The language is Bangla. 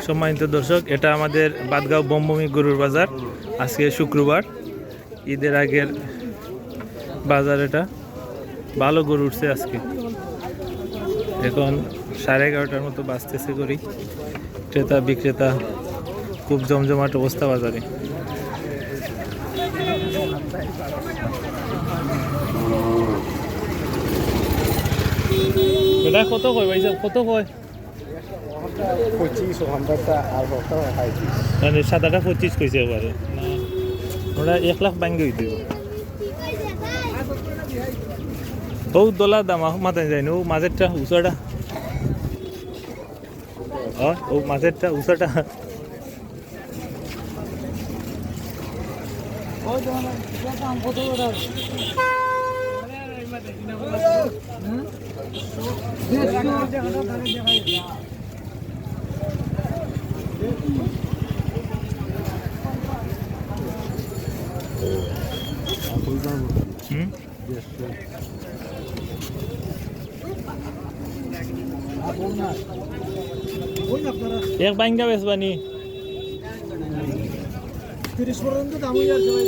সম্মানিত দর্শক, এটা আমাদের বাদগাঁও বমবমি গরুর বাজার। আজকে শুক্রবার, ঈদের আগের বাজার। এটা ভালো গরু উঠছে আজকে। এখন 11:30টার মতো বাজতেছে করি। ক্রেতা বিক্রেতা খুব জমজমাট অবস্থা বাজারে। এটা কত কয় ভাই সাহেব, কত কয়? 25 আর মানে সাদাটা 25 কইছে এবারে। ওরা 1 লাখ ভাঙ্গে হইতে বহুত ডলার দাম মাথায় যায় না। ও মাঝেরটা উঁচাটা, ও মাঝেরটা উঁচাটা। এক বাইঙ্গা বেসবানি 30 পর্যন্ত দাম হয়ে যাচ্ছে ভাই।